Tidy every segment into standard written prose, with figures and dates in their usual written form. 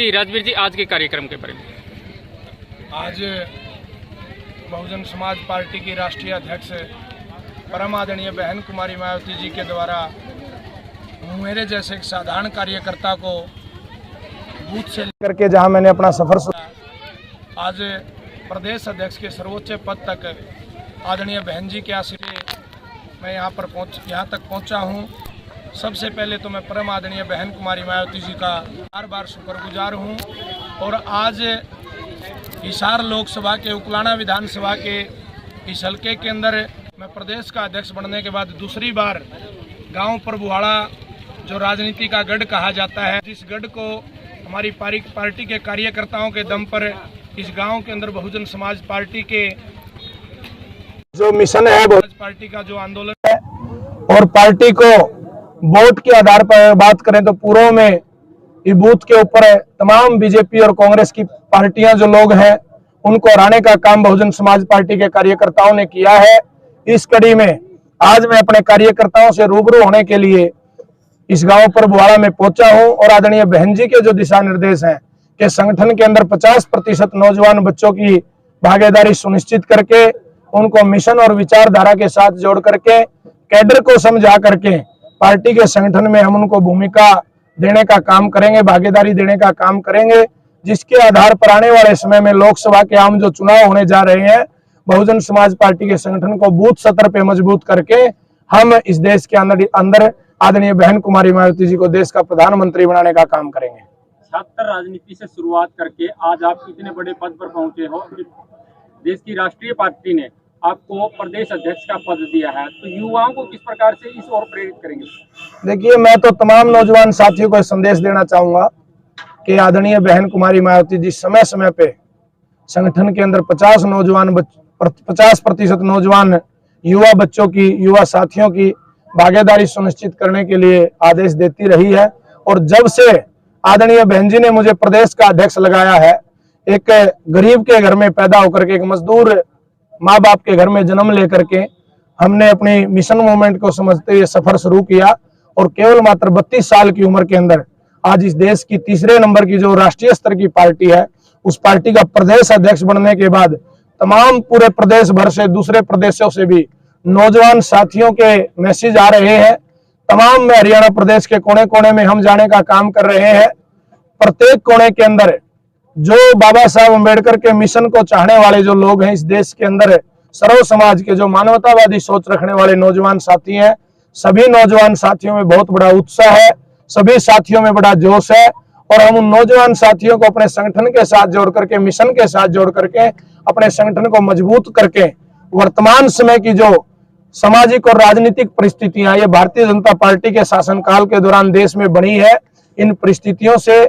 जी राजवीर जी, आज के कार्यक्रम के बारे में। आज बहुजन समाज पार्टी की राष्ट्रीय अध्यक्ष परम आदरणीय बहन कुमारी मायावती जी के द्वारा मेरे जैसे एक साधारण कार्यकर्ता को बूथ से लेकर के जहां मैंने अपना सफर शुरू, आज प्रदेश अध्यक्ष के सर्वोच्च पद तक आदरणीय बहन जी के आशीर्वाद से मैं यहाँ तक पहुँचा हूँ। सबसे पहले तो मैं परम आदरणीय बहन कुमारी मायावती जी का बार बार शुक्रगुजार हूँ। और आज हिसार लोकसभा के उकलाना विधानसभा के इस हल्के के अंदर मैं प्रदेश का अध्यक्ष बनने के बाद दूसरी बार गांव परबुहाड़ा, जो राजनीति का गढ़ कहा जाता है, जिस गढ़ को हमारी पार्टी के कार्यकर्ताओं के दम पर इस गांव के अंदर बहुजन समाज पार्टी के जो मिशन है, बहुजन पार्टी का जो आंदोलन है, और पार्टी को वोट के आधार पर बात करें तो पूर्व में ये बूथ के ऊपर तमाम बीजेपी और कांग्रेस की पार्टियां जो लोग हैं उनको हराने का काम बहुजन समाज पार्टी के कार्यकर्ताओं ने किया है। इस कड़ी में आज मैं अपने कार्यकर्ताओं से रूबरू होने के लिए इस गांव पर बुहाड़ा में पहुंचा हूं और आदरणीय बहन जी के जो दिशा निर्देश हैं कि संगठन के अंदर 50% नौजवान बच्चों की भागीदारी सुनिश्चित करके उनको मिशन और विचारधारा के साथ जोड़ करके कैडर को समझा करके पार्टी के संगठन में हम उनको भूमिका देने का काम करेंगे, भागीदारी देने का काम करेंगे, जिसके आधार पर आने वाले समय में लोकसभा के आम जो चुनाव होने जा रहे हैं, बहुजन समाज पार्टी के संगठन को बूथ स्तर पे मजबूत करके हम इस देश के अंदर आदरणीय बहन कुमारी मायावती जी को देश का प्रधानमंत्री बनाने का काम करेंगे। छात्र राजनीति से शुरुआत करके आज आप इतने बड़े पद पर पहुंचे हो, देश की राष्ट्रीय पार्टी ने आपको प्रदेश अध्यक्ष का पद दिया है, तो युवाओं को किस प्रकार से इस ओर प्रेरित करेंगे? देखिए, मैं तो तमाम नौजवान साथियों को संदेश देना चाहूंगा कि आदरणीय बहन कुमारी मायावती जी समय समय पे संगठन के अंदर 50% नौजवान युवा बच्चों की, युवा साथियों की भागीदारी सुनिश्चित करने के लिए आदेश देती रही है। और जब से आदरणीय बहन जी ने मुझे प्रदेश का अध्यक्ष लगाया है, एक गरीब के घर में पैदा होकर के, एक मजदूर माँ बाप के घर में जन्म लेकर के हमने अपनी मिशन मूवमेंट को समझते हुए सफर शुरू किया और केवल मात्र 32 साल की उम्र के अंदर आज इस देश की तीसरे नंबर की जो राष्ट्रीय स्तर की पार्टी है, उस पार्टी का प्रदेश अध्यक्ष बनने के बाद तमाम पूरे प्रदेश भर से, दूसरे प्रदेशों से भी नौजवान साथियों के मैसेज आ रहे हैं। तमाम में हरियाणा प्रदेश के कोने कोने में हम जाने का काम कर रहे हैं। प्रत्येक कोने के अंदर जो बाबा साहब अम्बेडकर के मिशन को चाहने वाले जो लोग हैं, इस देश के अंदर सर्व समाज के जो मानवतावादी सोच रखने वाले नौजवान साथी हैं, सभी नौजवान साथियों में बहुत बड़ा उत्साह है, सभी साथियों में बड़ा जोश है। और हम उन नौजवान साथियों को अपने संगठन के साथ जोड़ करके, मिशन के साथ जोड़ करके, अपने संगठन को मजबूत करके वर्तमान समय की जो सामाजिक और राजनीतिक परिस्थितियां ये भारतीय जनता पार्टी के शासनकाल के दौरान देश में बनी है, इन परिस्थितियों से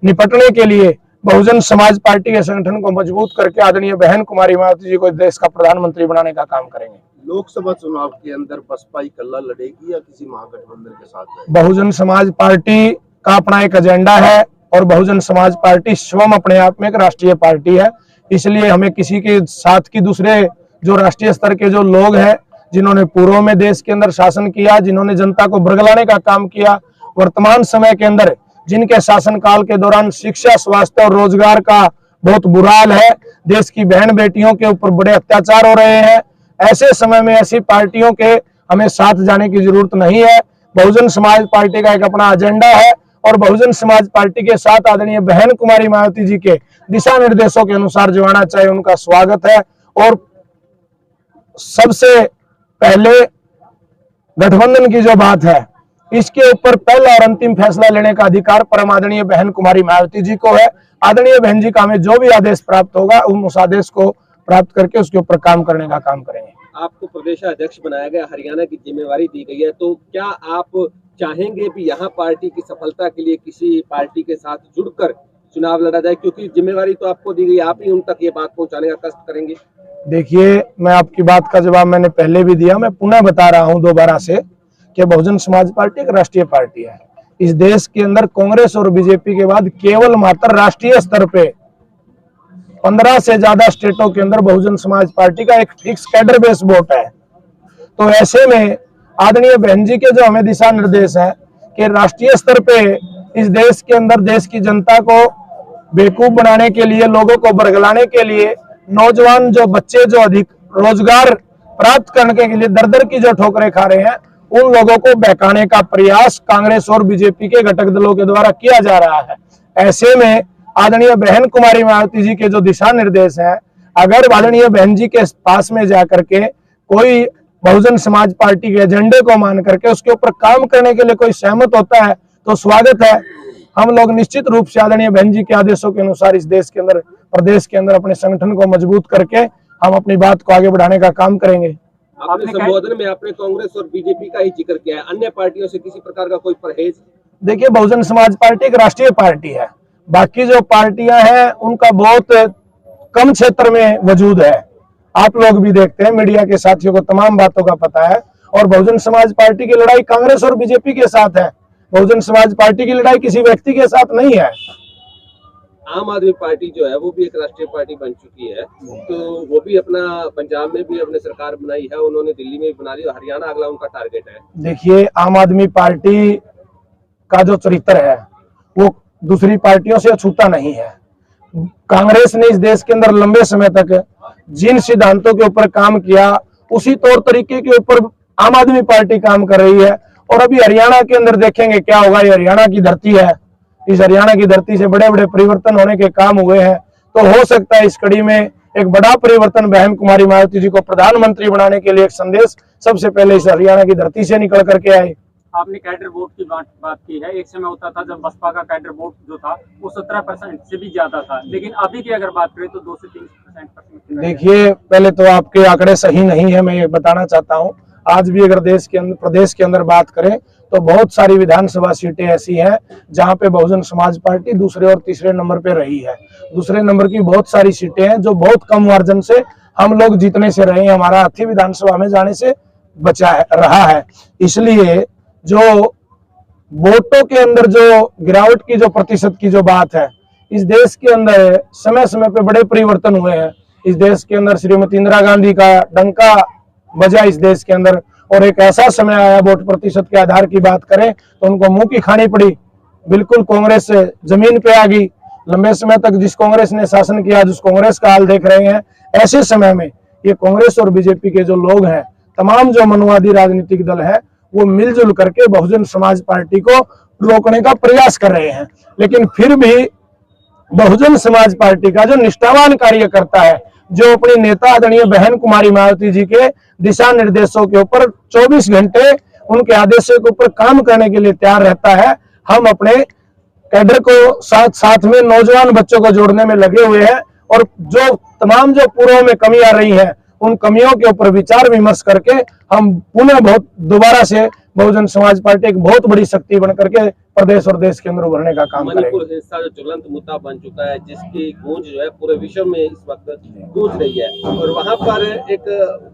निपटने के लिए बहुजन समाज पार्टी के संगठन को मजबूत करके आदरणीय बहन कुमारी मायावती जी को देश का प्रधानमंत्री बनाने का काम करेंगे। लोकसभा चुनाव के अंदर बसपा इकल्ला लड़ेगी या किसी महागठबंधन के साथ? बहुजन समाज पार्टी का अपना एक एजेंडा है और बहुजन समाज पार्टी स्वयं अपने आप में एक राष्ट्रीय पार्टी है, इसलिए हमें किसी के साथ की दूसरे जो राष्ट्रीय स्तर के जो लोग हैं, जिन्होंने पूर्व में देश के अंदर शासन किया, जिन्होंने जनता को बरगलाने का काम किया, वर्तमान समय के अंदर जिनके शासनकाल के दौरान शिक्षा, स्वास्थ्य और रोजगार का बहुत बुरा हाल है, देश की बहन बेटियों के ऊपर बड़े अत्याचार हो रहे हैं, ऐसे समय में ऐसी पार्टियों के हमें साथ जाने की जरूरत नहीं है। बहुजन समाज पार्टी का एक अपना एजेंडा है और बहुजन समाज पार्टी के साथ आदरणीय बहन कुमारी मायावती जी के दिशा निर्देशों के अनुसार जो आना चाहिए उनका स्वागत है। और सबसे पहले गठबंधन की जो बात है, इसके ऊपर पहला और अंतिम फैसला लेने का अधिकार परम आदरणीय बहन कुमारी मायावती जी को है। आदरणीय बहन जी का हमें जो भी आदेश प्राप्त होगा, उस आदेश को प्राप्त करके उसके ऊपर काम करने का काम करेंगे। आपको प्रदेश अध्यक्ष बनाया गया, हरियाणा की जिम्मेवारी दी गई है, तो क्या आप चाहेंगे भी यहाँ पार्टी की सफलता के लिए किसी पार्टी के साथ जुड़कर चुनाव लड़ा जाए, क्योंकि जिम्मेवारी तो आपको दी गई, आप ही उन तक ये बात पहुँचाने का कष्ट करेंगे? देखिए, मैं आपकी बात का जवाब मैंने पहले भी दिया, मैं पुनः बता रहा हूँ दोबारा से कि बहुजन समाज पार्टी एक राष्ट्रीय पार्टी है। इस देश के अंदर कांग्रेस और बीजेपी के बाद केवल मात्र राष्ट्रीय स्तर पे 15 से ज्यादा स्टेटों के अंदर बहुजन समाज पार्टी का एक फिक्स कैडर बेस वोट है। तो ऐसे में आदरणीय बहन जी के जो हमें दिशा निर्देश है कि राष्ट्रीय स्तर पे इस देश के अंदर देश की जनता को बेवकूफ बनाने के लिए, लोगों को बरगलाने के लिए, नौजवान जो बच्चे जो अधिक रोजगार प्राप्त करने के लिए दर दर की जो ठोकरें खा रहे हैं, उन लोगों को बहकाने का प्रयास कांग्रेस और बीजेपी के घटक दलों के द्वारा किया जा रहा है। ऐसे में आदरणीय बहन कुमारी मायावती जी के जो दिशा निर्देश हैं, अगर आदरणीय बहन जी के पास में जाकर के कोई बहुजन समाज पार्टी के एजेंडे को मान करके उसके ऊपर काम करने के लिए कोई सहमत होता है तो स्वागत है। हम लोग निश्चित रूप से आदरणीय बहन जी के आदेशों के अनुसार इस देश के अंदर, प्रदेश के अंदर अपने संगठन को मजबूत करके हम अपनी बात को आगे बढ़ाने का काम करेंगे। आपने संबोधन में आपने कांग्रेस और बीजेपी का ही जिक्र किया है, अन्य पार्टियों से किसी प्रकार का कोई परहेज? देखिए, बहुजन समाज पार्टी एक राष्ट्रीय पार्टी है, बाकी जो पार्टियां हैं उनका बहुत कम क्षेत्र में वजूद है। आप लोग भी देखते हैं, मीडिया के साथियों को तमाम बातों का पता है। और बहुजन समाज पार्टी की लड़ाई कांग्रेस और बीजेपी के साथ है, बहुजन समाज पार्टी की लड़ाई किसी व्यक्ति के साथ नहीं है। आम आदमी पार्टी जो है वो भी एक राष्ट्रीय पार्टी बन चुकी है, तो वो भी अपना पंजाब में भी अपने सरकार बनाई है, उन्होंने दिल्ली में भी बना ली, हरियाणा अगला उनका टारगेट है। देखिए, आम आदमी पार्टी का जो चरित्र है वो दूसरी पार्टियों से अछूता नहीं है। कांग्रेस ने इस देश के अंदर लंबे समय तक जिन सिद्धांतों के ऊपर काम किया, उसी तौर तरीके के ऊपर आम आदमी पार्टी काम कर रही है। और अभी हरियाणा के अंदर देखेंगे क्या होगा। ये हरियाणा की धरती है, इस हरियाणा की धरती से बड़े बड़े परिवर्तन होने के काम हुए हैं, तो हो सकता है इस कड़ी में एक बड़ा परिवर्तन बहन कुमारी मायावती जी को प्रधानमंत्री बनाने के लिए एक संदेश सबसे पहले इस हरियाणा की धरती से निकल करके आए। आपने कैडर वोट की बात की है। एक समय होता था जब बसपा का कैडर वोट जो था वो 17% से भी ज्यादा था, लेकिन अभी की अगर बात करें तो 2 से 3%। देखिए, पहले तो आपके आंकड़े सही नहीं है, मैं ये बताना चाहता हूँ। आज भी अगर देश के अंदर, प्रदेश के अंदर बात करें तो बहुत सारी विधानसभा सीटें ऐसी हैं जहां पे बहुजन समाज पार्टी दूसरे और तीसरे नंबर पे रही है। दूसरे नंबर की बहुत सारी सीटें हैं जो बहुत कम मार्जिन से हम लोग जीतने से रहे हैं, हमारा हाथी विधानसभा में जाने से बचा रहा है। इसलिए जो वोटों के अंदर जो गिरावट की जो प्रतिशत की जो बात है, इस देश के अंदर समय समय पे बड़े परिवर्तन हुए हैं। इस देश के अंदर श्रीमती इंदिरा गांधी का डंका बजा इस देश के अंदर, और एक ऐसा समय आया, वोट प्रतिशत के आधार की बात करें तो उनको मुंह की खानी पड़ी। बिल्कुल कांग्रेस जमीन पे आ गई। लंबे समय तक जिस कांग्रेस ने शासन किया, जिस कांग्रेस का हाल देख रहे हैं, ऐसे समय में ये कांग्रेस और बीजेपी के जो लोग हैं, तमाम जो मनुवादी राजनीतिक दल है, वो मिलजुल करके बहुजन समाज पार्टी को रोकने का प्रयास कर रहे हैं। लेकिन फिर भी बहुजन समाज पार्टी का जो निष्ठावान कार्यकर्ता है, जो अपनी नेता आदरणीय बहन कुमारी मायावती जी के दिशा निर्देशों के ऊपर 24 घंटे उनके आदेशों के ऊपर काम करने के लिए तैयार रहता है, हम अपने कैडर को साथ में नौजवान बच्चों को जोड़ने में लगे हुए हैं। और जो तमाम जो पूर्व में कमी आ रही है, उन कमियों के ऊपर विचार विमर्श करके हम पुनः दोबारा से बहुजन समाज पार्टी एक बहुत बड़ी शक्ति बन करके प्रदेश और देश के अंदर उभरने का काम करेंगे। मणिपुर हिंसा जो ज्वलंत मुद्दा बन चुका है, जिसकी गूंज जो है पूरे विश्व में इस वक्त गूंज रही है, और वहां पर एक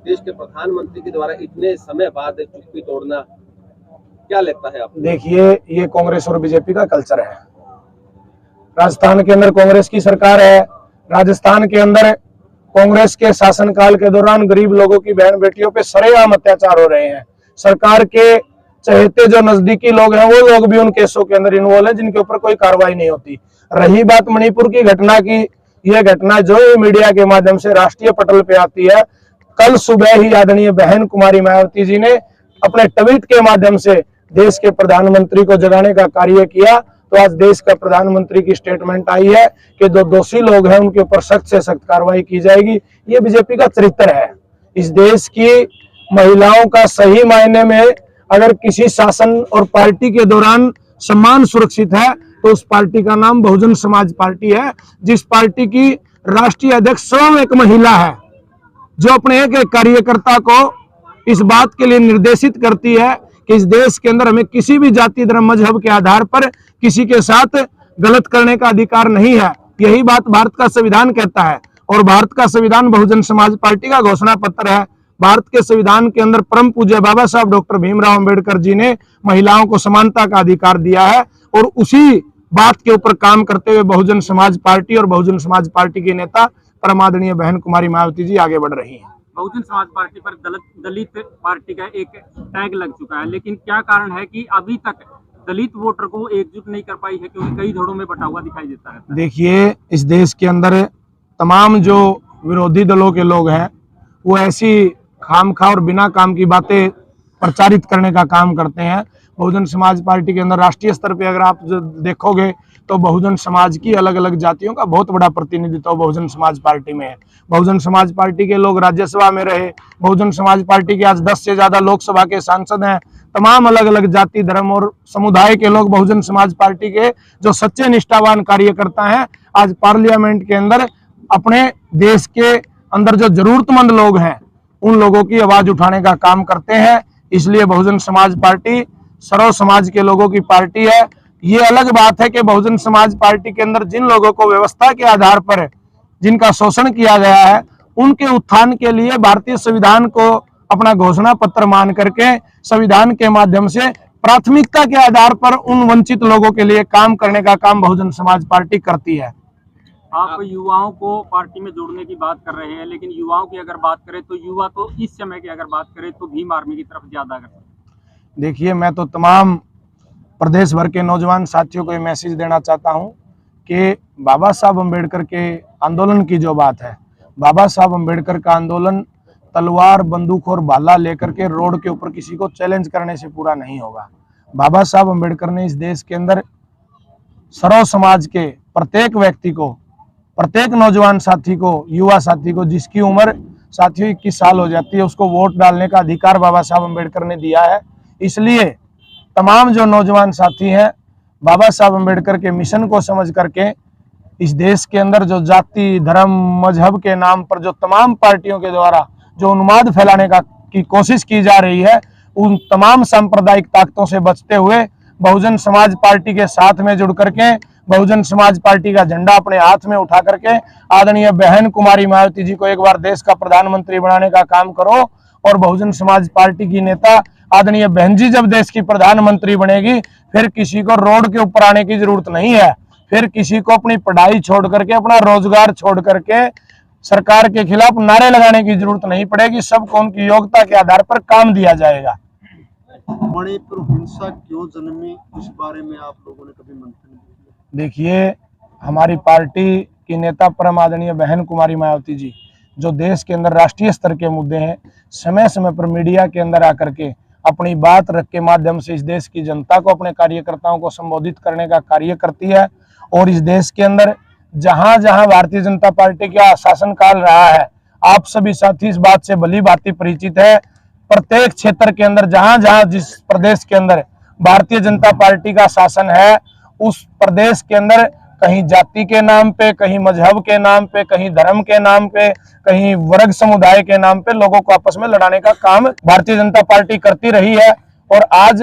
देश के प्रधानमंत्री के द्वारा इतने समय बाद चुप्पी तोड़ना, क्या लगता है आपको? देखिए, ये कांग्रेस और बीजेपी का कल्चर है। राजस्थान के अंदर कांग्रेस की सरकार है। राजस्थान के अंदर कांग्रेस के शासनकाल के दौरान गरीब लोगों की बहन बेटियों पे सरेआम अत्याचार हो रहे हैं। सरकार के चहेते जो नजदीकी लोग हैं, वो लोग भी उन केसों के अंदर इन्वॉल्व हैं जिनके ऊपर कोई कार्रवाई नहीं होती। रही बात मणिपुर की घटना की, यह घटना जो मीडिया के माध्यम से राष्ट्रीय पटल पे आती है, कल सुबह ही आदरणीय बहन कुमारी मायावती जी ने अपने ट्वीट के माध्यम से देश के प्रधानमंत्री को जगाने का कार्य किया। तो आज देश का प्रधानमंत्री की स्टेटमेंट आई है कि जो दोषी लोग हैं उनके ऊपर सख्त से सख्त कार्रवाई की जाएगी। ये बीजेपी का चरित्र है। इस देश की महिलाओं का सही मायने में अगर किसी शासन और पार्टी के दौरान सम्मान सुरक्षित है तो उस पार्टी का नाम बहुजन समाज पार्टी है, जिस पार्टी की राष्ट्रीय अध्यक्ष स्वयं एक महिला है, जो अपने एक कार्यकर्ता को इस बात के लिए निर्देशित करती है कि इस देश के अंदर हमें किसी भी जाति धर्म मजहब के आधार पर किसी के साथ गलत करने का अधिकार नहीं है। यही बात भारत का संविधान कहता है, और भारत का संविधान बहुजन समाज पार्टी का घोषणा पत्र है। भारत के संविधान के अंदर परम पूज्य बाबा साहब डॉक्टर भीमराव अंबेडकर जी ने महिलाओं को समानता का अधिकार दिया है, और उसी बात के ऊपर काम करते हुए बहुजन समाज पार्टी और बहुजन समाज पार्टी के नेता परमादरणीय बहन कुमारी मायावती जी आगे बढ़ रही हैं। बहुजन समाज पार्टी पर दलित पार्टी का एक टैग लग चुका है, लेकिन क्या कारण है कि अभी तक दलित वोटर को एकजुट नहीं कर पाई है, क्योंकि कई धड़ों में बटा हुआ दिखाई देता है। देखिए, इस देश के अंदर तमाम जो विरोधी दलों के लोग हैं वो ऐसी खामखा और बिना काम की बातें प्रचारित करने का काम करते हैं। बहुजन समाज पार्टी के अंदर राष्ट्रीय स्तर पे अगर आप जो देखोगे तो बहुजन समाज की अलग अलग जातियों का बहुत बड़ा प्रतिनिधित्व बहुजन समाज पार्टी में है। बहुजन समाज पार्टी के लोग राज्यसभा में रहे, बहुजन समाज पार्टी के आज 10 से ज्यादा लोकसभा के सांसद हैं। तमाम अलग अलग जाति, धर्म और समुदाय के लोग बहुजन समाज पार्टी के जो सच्चे निष्ठावान कार्यकर्ता हैं, आज पार्लियामेंट के अंदर अपने देश के अंदर जो जरूरतमंद लोग हैं उन लोगों की आवाज उठाने का काम करते हैं। इसलिए बहुजन समाज पार्टी सर्व समाज के लोगों की पार्टी है। ये अलग बात है कि बहुजन समाज पार्टी के अंदर जिन लोगों को व्यवस्था के आधार पर जिनका शोषण किया गया है उनके उत्थान के लिए भारतीय संविधान को अपना घोषणा पत्र मान करके संविधान के माध्यम से प्राथमिकता के आधार पर उन वंचित लोगों के लिए काम करने का काम बहुजन समाज पार्टी करती है। आप युवाओं को पार्टी में जोड़ने की बात कर रहे हैं, लेकिन युवाओं की अगर बात करें तो युवा तो इस समय की अगर बात करें तो भीम आर्मी की तरफ ज्यादा अग्रसर। देखिए, मैं तो तमाम प्रदेश भर के नौजवान साथियों को ये मैसेज देना चाहता हूं कि बाबा साहब अम्बेडकर के आंदोलन की जो बात है, बाबा साहब अम्बेडकर का आंदोलन तलवार, बंदूक और भाला लेकर के रोड के ऊपर किसी को चैलेंज करने से पूरा नहीं होगा। बाबा साहब अम्बेडकर ने इस देश के अंदर सर्व समाज के प्रत्येक व्यक्ति को, प्रत्येक नौजवान साथी को, युवा साथी को जिसकी उम्र साथियों 21 साल हो जाती है उसको वोट डालने का अधिकार बाबा साहब अम्बेडकर ने दिया है। इसलिए तमाम जो नौजवान साथी हैं बाबा साहब अम्बेडकर के मिशन को समझ करके इस देश के अंदर जो जाति, धर्म, मजहब के नाम पर जो तमाम पार्टियों के द्वारा जो उन्माद फैलाने की कोशिश की जा रही है उन तमाम सांप्रदायिक ताकतों से बचते हुए बहुजन समाज पार्टी के साथ में जुड़ करके बहुजन समाज पार्टी का झंडा अपने हाथ में उठा करके आदरणीय बहन कुमारी मायावती जी को एक बार देश का प्रधानमंत्री बनाने का काम करो। और बहुजन समाज पार्टी की नेता आदरणीय बहन जी जब देश की प्रधानमंत्री बनेगी फिर किसी को रोड के ऊपर आने की जरूरत नहीं है, फिर किसी को अपनी पढ़ाई छोड़ करके, अपना रोजगार छोड़ करके सरकार के खिलाफ नारे लगाने की जरूरत नहीं पड़ेगी। सबको उनकी योग्यता के आधार पर काम दिया जाएगा। मणिपुर हिंसा क्यों जन्मी, इस बारे में आप लोगों ने कभी मंथन किया? देखिए, हमारी पार्टी की नेता परम आदरणीय बहन कुमारी मायावती जी जो देश के अंदर राष्ट्रीय स्तर के मुद्दे हैं समय समय पर मीडिया के अंदर आकर के अपनी बात रख के माध्यम से इस देश की जनता को, अपने कार्यकर्ताओं को संबोधित करने का कार्य करती है। और इस देश के अंदर जहां जहां भारतीय जनता पार्टी का शासनकाल रहा है, आप सभी साथी इस बात से भली भांति परिचित है, प्रत्येक क्षेत्र के अंदर जहां जहां जिस प्रदेश के अंदर भारतीय जनता पार्टी का शासन है उस प्रदेश के अंदर कहीं जाति के नाम पे, कहीं मजहब के नाम पे, कहीं धर्म के नाम पे, कहीं वर्ग समुदाय के नाम पे लोगों को आपस में लड़ाने का काम भारतीय जनता पार्टी करती रही है। और आज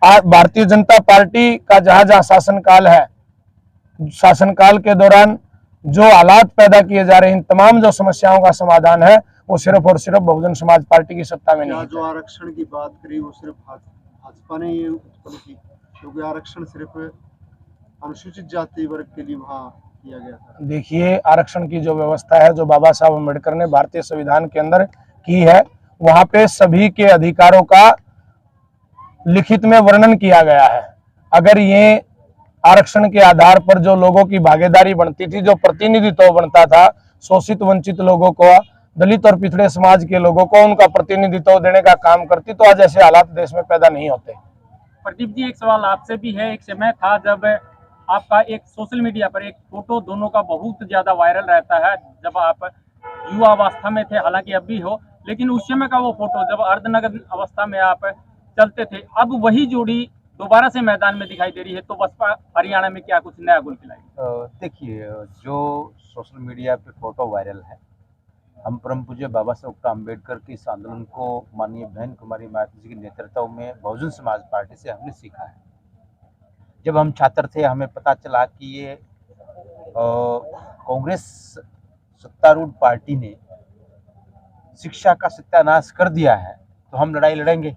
भारतीय जनता पार्टी का जहां जहां शासनकाल है, शासनकाल के दौरान जो हालात पैदा किए जा रहे हैं, इन तमाम जो समस्याओं का समाधान है वो सिर्फ और सिर्फ बहुजन समाज पार्टी की सत्ता में नहीं है। जो आरक्षण की बात करी वो सिर्फ भाजपा ने ये उत्पन्न की, क्योंकि आरक्षण सिर्फ अनुसूचित जाति वर्ग के लिए वहाँ किया गया था। देखिए, आरक्षण की जो व्यवस्था है जो बाबा साहब अम्बेडकर ने भारतीय संविधान के अंदर की है, वहां पे सभी के अधिकारों का लिखित में वर्णन किया गया है। अगर ये आरक्षण के आधार पर जो लोगों की भागीदारी बनती थी, जो प्रतिनिधित्व बनता था, शोषित वंचित लोगों को, दलित और पिछड़े समाज के लोगों को उनका प्रतिनिधित्व देने का काम करती, तो आज ऐसे हालात देश में पैदा नहीं होते। प्रदीप जी, एक सवाल आपसे भी है। एक समय था जब आपका एक सोशल मीडिया पर एक फोटो दोनों का बहुत ज्यादा वायरल रहता है, जब आप युवा अवस्था में थे, हालांकि अब भी हो, लेकिन उस समय का वो फोटो जब अर्धनग्न अवस्था में आप चलते थे, अब वही जोड़ी दोबारा से मैदान में दिखाई दे रही है, तो बसपा हरियाणा में क्या कुछ नया गुल खिलाएगी? देखिए, जो सोशल मीडिया पे फोटो वायरल है, हम परम पूज्य बाबा साहब डॉक्टर अम्बेडकर के इस आंदोलन को माननीय बहन कुमारी मायावती जी के नेतृत्व में बहुजन समाज पार्टी से हमने सीखा है। जब हम छात्र थे हमें पता चला कि ये कांग्रेस सत्तारूढ़ पार्टी ने शिक्षा का सत्यानाश कर दिया है, तो हम लड़ाई लड़ेंगे।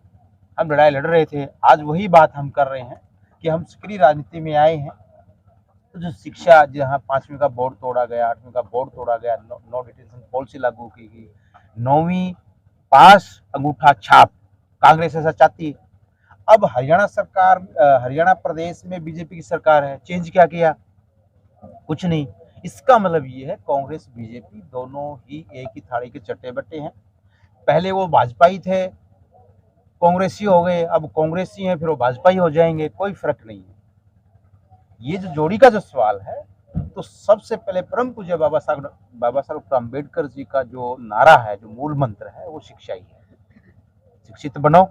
हम लड़ाई लड़ रहे थे, आज वही बात हम कर रहे हैं कि हम सक्रिय राजनीति में आए हैं। तो जो शिक्षा, जहाँ 5वीं का बोर्ड तोड़ा गया, 8वीं का बोर्ड तोड़ा गया, नो डिटेंशन पॉलिसी लागू की गई, 9वीं पास अंगूठा छाप, कांग्रेस ऐसा चाहती है। अब हरियाणा सरकार, हरियाणा प्रदेश में बीजेपी की सरकार है, चेंज क्या किया? कुछ नहीं। इसका मतलब ये है कांग्रेस बीजेपी दोनों ही एक ही थाली के चट्टे बट्टे हैं। पहले वो भाजपाई थे, कांग्रेसी हो गए, अब कांग्रेसी हैं, फिर वो भाजपाई हो जाएंगे, कोई फर्क नहीं है। ये जो जोड़ी का जो सवाल है, तो सबसे पहले परम पूज्य बाबा साहब अम्बेडकर जी का जो नारा है, जो मूल मंत्र है, वो शिक्षा ही है। शिक्षित बनो।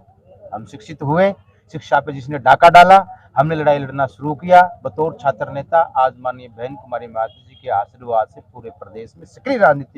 हम शिक्षित हुए, शिक्षा पे जिसने डाका डाला, हमने लड़ाई लड़ना शुरू किया। बतौर छात्र नेता आज माननीय बहन कुमारी मायावती जी के आशीर्वाद से पूरे प्रदेश में सक्रिय राजनीति